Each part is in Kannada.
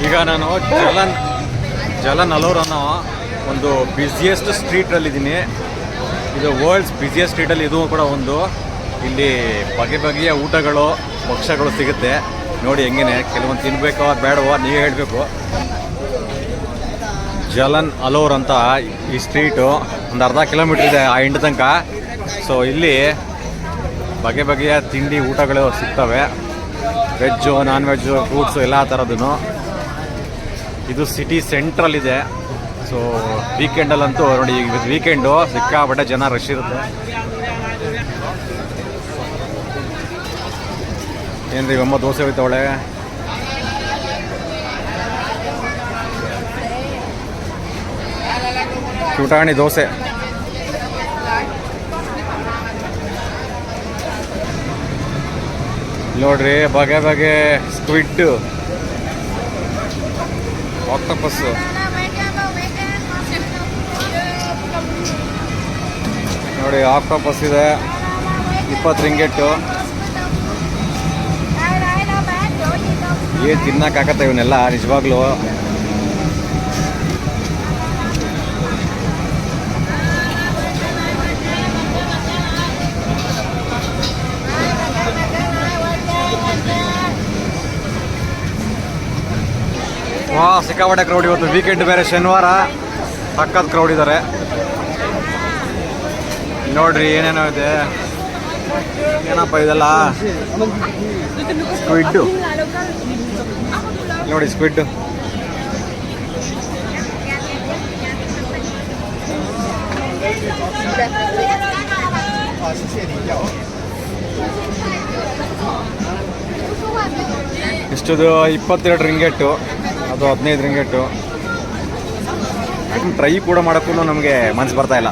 ಈಗ ನಾನು ಜಲನ್ ಅಲೋರ್ ಅನ್ನೋ ಒಂದು ಬ್ಯುಸಿಯೆಸ್ಟ್ ಸ್ಟ್ರೀಟಲ್ಲಿದ್ದೀನಿ. ಇದು ವರ್ಲ್ಡ್ಸ್ ಬ್ಯುಸಿಯೆಸ್ಟ್ ಸ್ಟ್ರೀಟಲ್ಲಿ ಇದು ಕೂಡ ಒಂದು. ಇಲ್ಲಿ ಬಗೆ ಬಗೆಯ ಊಟಗಳು ಭಕ್ಷ್ಯಗಳು ಸಿಗುತ್ತೆ. ನೋಡಿ ಹೆಂಗೇನೆ, ಕೆಲವೊಂದು ತಿನ್ಬೇಕೋ ಬೇಡವೋ ನೀವೇ ಹೇಳಬೇಕು. ಜಲನ್ ಅಲೋರ್ ಅಂತ ಈ ಸ್ಟ್ರೀಟು ಒಂದು ಅರ್ಧ ಕಿಲೋಮೀಟ್ರ್ ಇದೆ ಆ ಎಂಡ್ ತನಕ. ಸೊ ಇಲ್ಲಿ ಬಗೆ ಬಗೆಯ ತಿಂಡಿ ಊಟಗಳು ಸಿಗ್ತವೆ, ವೆಜ್ಜು ನಾನ್ ವೆಜ್ಜು ಫ್ರೂಟ್ಸು ಎಲ್ಲ ಥರದ್ದು. ಇದು ಸಿಟಿ ಸೆಂಟ್ರಲ್ ಇದೆ. ಸೊ ವೀಕೆಂಡಲ್ಲಂತೂ ನೋಡಿ, ಈಗ ವೀಕೆಂಡು ಸಿಕ್ಕಾಪಟ್ಟೆ ಜನ ರಶ್ ಇರುತ್ತೆ. ಏನ್ರಿ ಅಮ್ಮ ದೋಸೆ ಹೋಯ್ತವಳೆ. ಚೂಟಾಣಿ ದೋಸೆ. ನೋಡ್ರಿ ಬಗೆ ಬಗೆ ಸ್ಕ್ವಿಡ್, ಆಕ್ಟೋಪಸ್, ನೋಡಿ ಆಕ್ಟೋಪಸ್ ಇದೆ 20 ರಿಂಗೆಟ್ಟು. ಏನು ತಿನ್ನಕ್ಕಾಗತ್ತೆ ಇವನ್ನೆಲ್ಲ ನಿಜವಾಗ್ಲೂ. ಸಿಕ್ಕಾಪಟ್ಟೆ ಕ್ರೌಡ್. ಇವತ್ತು ವೀಕೆಂಡ್ ಬೇರೆ, ಶನಿವಾರ, ಸಖತ್ ಕ್ರೌಡ್ ಇದ್ದಾರೆ. ನೋಡ್ರಿ ಏನೇನೋ ಇದೆ. ಏನಪ್ಪ ಇದೆಲ್ಲ? ಸ್ಕ್ವಿಡ್ಡು ನೋಡಿ, ಸ್ಕ್ವಿಡ್ಡು. ಇಷ್ಟದು 22 ರಿಂಗೆಟ್ಟು, ಅದು 15 ರಿಂಗೆಟ್ಟು. ಟ್ರೈ ಕೂಡ ಮಾಡೋಕ್ಕೂ ನಮಗೆ ಮನಸ್ಸು ಬರ್ತಾ ಇಲ್ಲ.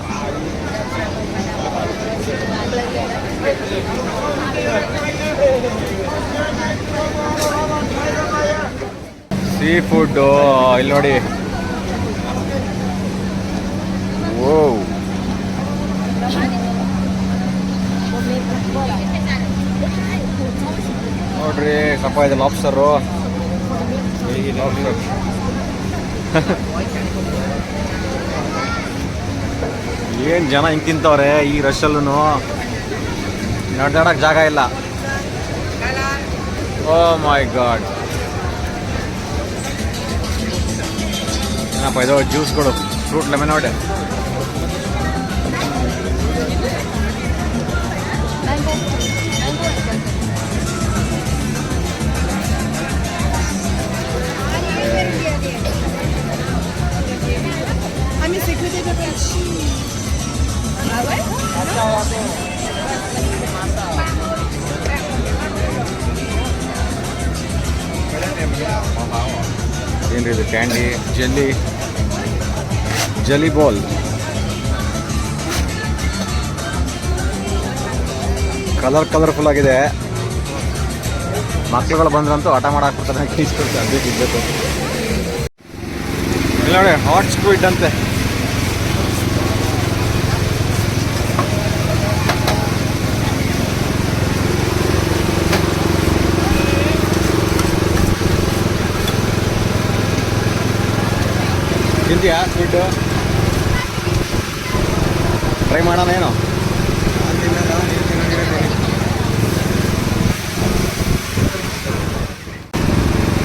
ಸೀ ಫುಡ್ಡು ಇಲ್ಲಿ ನೋಡಿ. ಓ ನೋಡ್ರಿ, ಸ್ವಲ್ಪ ಇದೆ ಲಾಬ್ಸ್ಟರು. ಲಾಬ್ಸ್ಟರ್ ಏನು ಜನ ಹಿಂಗೆ ತಿಂತವ್ರೆ ಈ ರಶಲ್ಲೂ. ನಡ್ದಾಡಕ್ಕೆ ಜಾಗ ಇಲ್ಲ. ಓ ಮೈ ಗಾಡ್. ಏನಪ್ಪ ಇದು? ಜ್ಯೂಸ್ಗಳು, ಫ್ರೂಟ್ ಲೆಮನ್ ನೋಡಿ. ಏನ್ರಿ ಇದು? ಕ್ಯಾಂಡಿ, ಜೆಲ್ಲಿ ಬಾಲ್, ಕಲರ್ಫುಲ್ ಆಗಿದೆ. ಮಕ್ಳುಗಳು ಬಂದ್ರಂತೂ ಆಟ ಮಾಡಾಕ್ಬಿಡ್ತಾರೆ. ಇಸ್ಬೇಕು ಇಲ್ಲ ನೋಡಿ, ಹಾಟ್ ಸ್ಕ್ವಿಡ್ ಅಂತೆ. ತಿಂತೀಯಾ ಸ್ಕ್ವಿಡ್ಡು? ಟ್ರೈ ಮಾಡೋಣ ಏನೋ.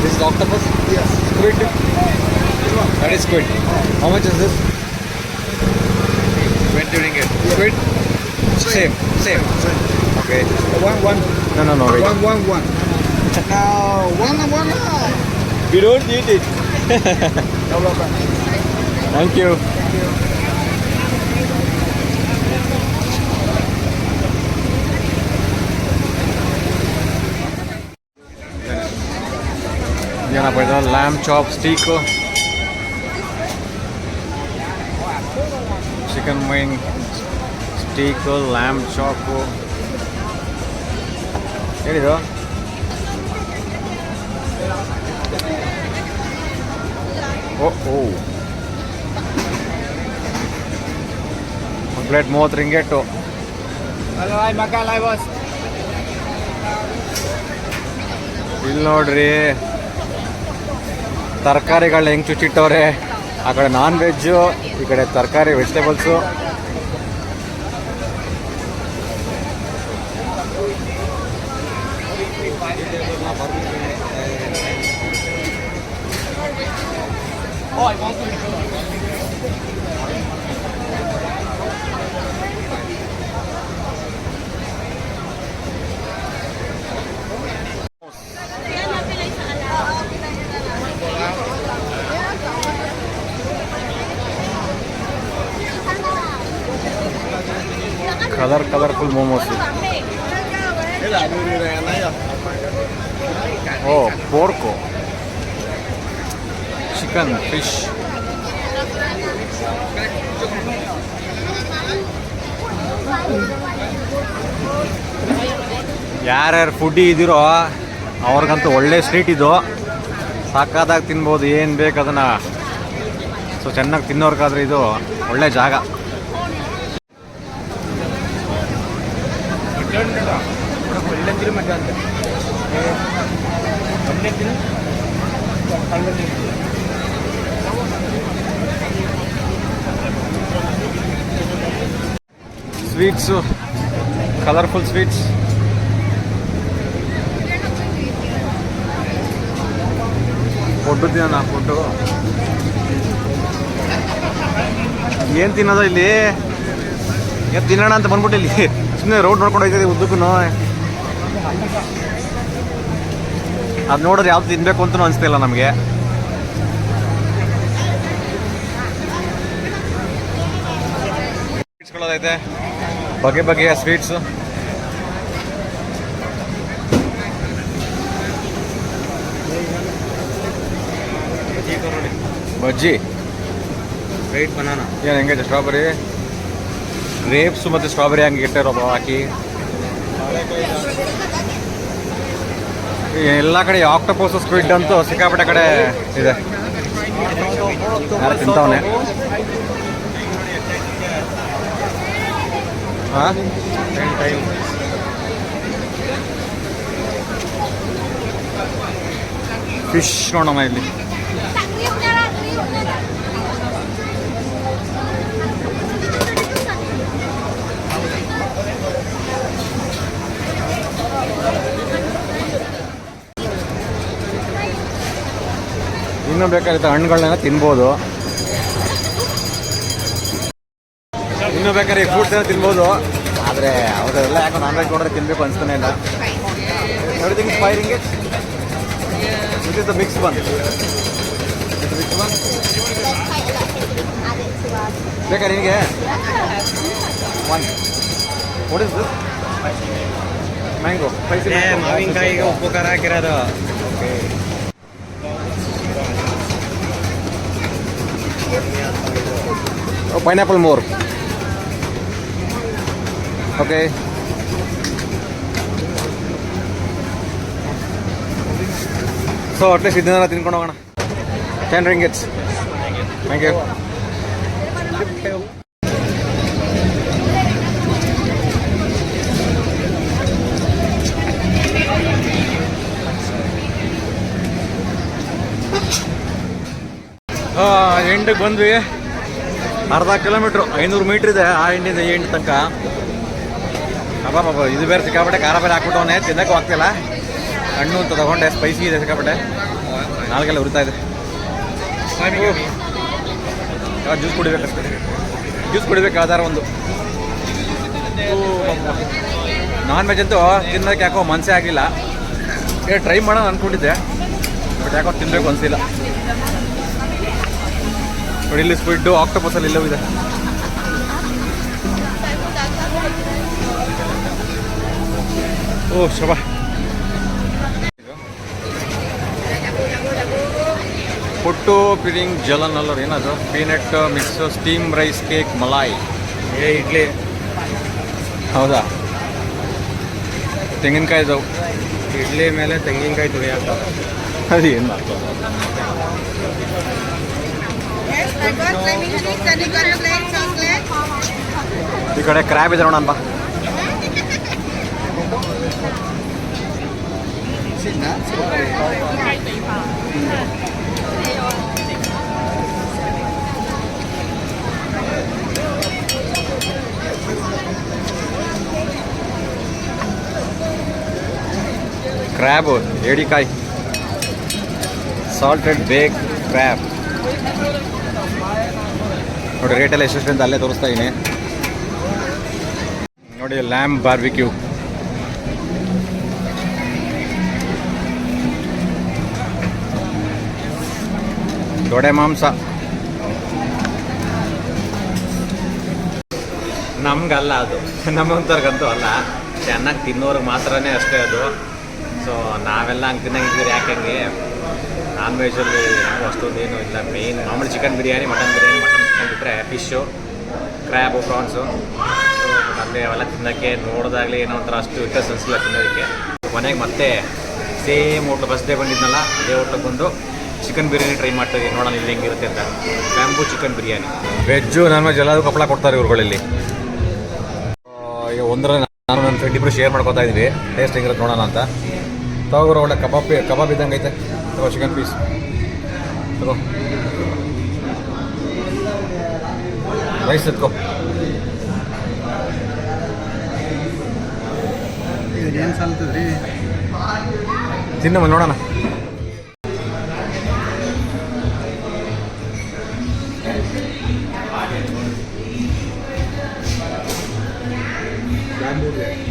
This is octopus? Yes. Squid? That is squid. How much is this? 20 ringgit. Squid? Same. Okay. One. No, wait. One. Now, one. We don't eat it. No problem. Thank you. ಏನಪ್ಪ ಇದು? Lamb chop steak, chicken main steak, lamb chop. ಏನಿದು? ಓ ಒಂದು ಪ್ಲೇಟ್ 30 ರಿಂಗೆಟ್ಟು. ಇಲ್ಲಿ ನೋಡ್ರಿ, ತರಕಾರಿಗಳನ್ನ ಹೆಂಗೆ ಚುಚ್ಚಿಟ್ಟವ್ರೆ. ಆ ಕಡೆ ನಾನ್ ವೆಜ್ಜು, ಈ ಕಡೆ ತರಕಾರಿ ವೆಜಿಟೇಬಲ್ಸು. ಕಲರ್ಫುಲ್ ಮೋಮೋಸ್. ಓ ಪೋರ್ಕು, ಚಿಕನ್, ಫಿಶ್. ಯಾರ್ಯಾರು ಫುಡ್ಡಿ ಇದ್ದೀರೋ ಅವ್ರಿಗಂತೂ ಒಳ್ಳೆ ಸ್ಟ್ರೀಟ್ ಇದು. ಸಾಕಾದಾಗ ತಿನ್ಬೋದು, ಏನು ಬೇಕು ಅದನ್ನು. ಸೊ ಚೆನ್ನಾಗಿ ತಿನ್ನೋರ್ಗಾದ್ರೆ ಇದು ಒಳ್ಳೆ ಜಾಗ. Sweets, colourful sweets. ಫುಡ್ಡು ತಿನ್ನೋಣ. ಫುಡ್ಡು ಏನು ತಿನ್ನೋದು ಇಲ್ಲಿ? ಏನು ತಿನ್ನೋಣ ಅಂತ ಬಂದ್ಬಿಟ್ಟು ಇಲ್ಲಿ ಸುಮ್ಮನೆ ರೋಡ್ ನೋಡ್ಕೊಂಡು ಹೋಗ್ತಿದ್ದೀವಿ ಉದ್ದಕ್ಕೂ. ಅದು ನೋಡಿದ್ರೆ ಯಾವ್ದು ತಿನ್ಬೇಕು ಅಂತಲೂ ಅನಿಸ್ತಿಲ್ಲ ನಮಗೆ. ಸ್ವೀಟ್ಸ್ಗಳದೈತೆ, ಬಗೆಯ ಸ್ವೀಟ್ಸು. ಬಜ್ಜಿ, ವೈಟ್ ಬನಾನಾ ಏನು ಹೆಂಗೈತೆ? ಸ್ಟ್ರಾಬೆರಿ, ಗ್ರೇಪ್ಸು ಮತ್ತು ಸ್ಟ್ರಾಬೆರಿ ಹಂಗೆ ಇಟ್ಟಿರೋ ಹಾಕಿ. ಎಲ್ಲ ಕಡೆ ಆಕ್ಟೋಪಸ್, ಸ್ಕ್ವಿಡ್ ಅಂತೂ ಸಿಕ್ಕಾಪಟ್ಟೆ ಕಡೆ ಇದೆ. ಯಾರು ತಿಂತವನೆ. ಹಾಂ, ಫಿಶ್ ನೋಡೋಣ ಇಲ್ಲಿ. ಇನ್ನೂ ಬೇಕಾಗಿತ್ತು ಹಣ್ಣುಗಳನ್ನ ತಿನ್ಬೋದು. ಇನ್ನೂ ಬೇಕಾದ್ರೆ ಫ್ರೂಟ್ಸ್ ಎಲ್ಲ ತಿನ್ಬೋದು. ಆದರೆ ಅವರೆಲ್ಲ ಯಾಕೋ ನಾನ್ ವೆಜ್ ನೋಡಿದ್ರೆ ತಿನ್ನಬೇಕು ಅನಿಸ್ತಾನೆ ಇಲ್ಲ. Everything is 5 ringgit. This is the mixed one. ಬೇಕಾ ನಿನಗೆ? One. What is this? Mango. ಮಾವಿನಕಾಯಿಗೆ ಉಪ್ಪು ಖಾರ ಹಾಕಿರೋದು. Pineapple more. Okay. So at least ಇದನ್ನೆಲ್ಲ ತಿನ್ಕೊಂಡು ಹೋಗೋಣ. 10 ringgits. Thank you. ಎಂಡಿಗೆ ಬಂದ್ವಿ. ಅರ್ಧ ಕಿಲೋಮೀಟ್ರು, 500 ಮೀಟ್ರ್ ಇದೆ ಆ ಎಂಡಿಂದ ಈ ಎಂಡ್ ತನಕ. ಅಬ್ಬಾ, ಇದು ಬೇರೆ ಸಿಕ್ಕಾಪಟ್ಟೆ ಖಾರ ಬೇರೆ ಹಾಕ್ಬಿಟ್ಟವನೇ, ತಿನ್ನೋಕ್ಕೂ ಆಗ್ತಿಲ್ಲ. ಹಣ್ಣು ಅಂತ ತಗೊಂಡೆ, ಸ್ಪೈಸಿ ಇದೆ ಸಿಕ್ಕಾಪಟ್ಟೆ, ನಾಲ್ಗೆಲ್ಲ ಉರಿತಾ ಇದೆ. ಜ್ಯೂಸ್ ಕುಡಿಬೇಕಷ್ಟೇ, ಜ್ಯೂಸ್ ಕುಡಿಬೇಕು ಯಾವ್ದಾರು ಒಂದು. ನಾನ್ ವೆಜ್ ಅಂತೂ ತಿನ್ನೋಕ್ಕೆ ಯಾಕೋ ಮನಸ್ಸೇ ಆಗಿಲ್ಲ. ಟ್ರೈ ಮಾಡೋಣ ಅಂದ್ಕೊಂಡಿದ್ದೆ, ಬಟ್ ಯಾಕೋ ತಿನ್ನಬೇಕು ಅನಿಸಿಲ್ಲ. ನೋಡಿ ಇಲ್ಲಿ ಸ್ಕ್ವಿಡ್, ಆಕ್ಟೋಪಸಲ್ಲಿ ಎಲ್ಲವೂ ಇದೆ. ಓ ಶೋಭಾ, ಪುಟ್ಟು ಪಿರಿಂಗ್ ಜಲನ್ ಅಲ್ಲವ್ರು ಏನದು? Peanut mix steam rice cake malai. Idli. ಹೌದಾ? ತೆಂಗಿನಕಾಯಿ ಇದಾವೆ. ಇಡ್ಲಿ ಮೇಲೆ ತೆಂಗಿನಕಾಯಿ ತುರಿ ಹಾಕ್ತಾರೆ. ಅದು ಏನು ಮಾಡ್ತಾರೆ? ಈ ಕಡೆ ಕ್ರ್ಯಾಬ್ ಇದೆ ನೋಡೋಣ ಬಾ. ಕ್ರ್ಯಾಬು ಏಡಿಕಾಯಿ, ಸಾಲ್ಟೆಡ್ ಬೇಕ್ ಕ್ರ್ಯಾಬ್. ನೋಡಿ ರೇಟೆಲ್ಲ ಎಷ್ಟೆಷ್ಟು ಅಂತ ಅಲ್ಲೇ ತೋರಿಸ್ತಾ ಇದ್ದೀನಿ ನೋಡಿ. ಲ್ಯಾಂಬ್ ಬಾರ್ಬಿಕ್ಯೂ, ದೊಡೆ ಮಾಂಸ. ನಮ್ಗಲ್ಲ ಅದು, ನಮ್ಮಂಥವ್ರಿಗಂತೂ ಅಲ್ಲ, ಚೆನ್ನಾಗಿ ತಿನ್ನೋರ್ಗೆ ಮಾತ್ರನೇ ಅಷ್ಟೇ ಅದು. ಸೊ ನಾವೆಲ್ಲ ಹಂಗೆ ತಿನ್ನಂಗಿದ್ರೆ ಯಾಕೆ ನಾನ್ ವೆಜ್ಜಲ್ಲಿ ಅಷ್ಟೊಂದು ಏನೂ ಇಲ್ಲ. ಮೇಯ್ನ್ ಮಾಮೂಲಿ ಚಿಕನ್ ಬಿರಿಯಾನಿ, ಮಟನ್ ಚಿಕನ್ ಬಿಟ್ಟರೆ ಫಿಶ್ಶು, ಕ್ರ್ಯಾಬು, ಪ್ರಾನ್ಸು. ಸೊ ಅಲ್ಲಿ ಅವೆಲ್ಲ ತಿನ್ನೋಕ್ಕೆ ನೋಡಿದಾಗಲೇ ಏನೋ ಒಂಥರ ಅಷ್ಟು ಇಂಟ್ರೆಸ್ಟ್ ಅನಿಸಿಲ್ಲ ತಿನ್ನೋದಕ್ಕೆ. ಕೊನೆಗೆ ಮತ್ತೆ ಸೇಮ್ ಹೋಟ್ಲು ಫಸ್ಟ್ ಡೇ ಬಂದಿದ್ನಲ್ಲ ಅದೇ ಹೋಟ್ಲಿಗೆ ಬಂದು ಚಿಕನ್ ಬಿರಿಯಾನಿ ಟ್ರೈ ಮಾಡ್ತಾಯಿದ್ದೀವಿ, ನೋಡೋಣ ಇಲ್ಲಿ ಹೆಂಗಿರುತ್ತೆ ಅಂತ. Bamboo chicken biryani, veg non veg ಎಲ್ಲದೂ ಕಪ್ಪಳ ಕೊಡ್ತಾರೆ ಇವ್ರುಗಳಲ್ಲಿ. ಈಗ ಒಂದರ ನಾನು ನನ್ನ ಫ್ರೆಂಡ್ ಇಬ್ಬರು ಶೇರ್ ಮಾಡ್ಕೊತಾ ಇದ್ದೀವಿ, ಟೇಸ್ಟ್ ಹೆಂಗಿರುತ್ತೆ ನೋಡೋಣ ಅಂತ. ತಗೋರು ಒಳ್ಳೆ ಕಬಾಬ್ ಇದ್ದಂಗೆ ಐತೆ. ತಗೋ ಚಿಕನ್ ಪೀಸ್ ತಗೋ, ರೈಸ್ ಎತ್ಕೋ. ಏನು ಸಲ್ತದ್ರಿ, ತಿನ್ನಮ್ಮ ನೋಡೋಣ.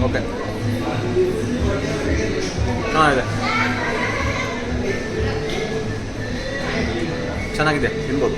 ಓಕೆ, ಇದೆ, ಚೆನ್ನಾಗಿದೆ, ತಿನ್ಬೋದು.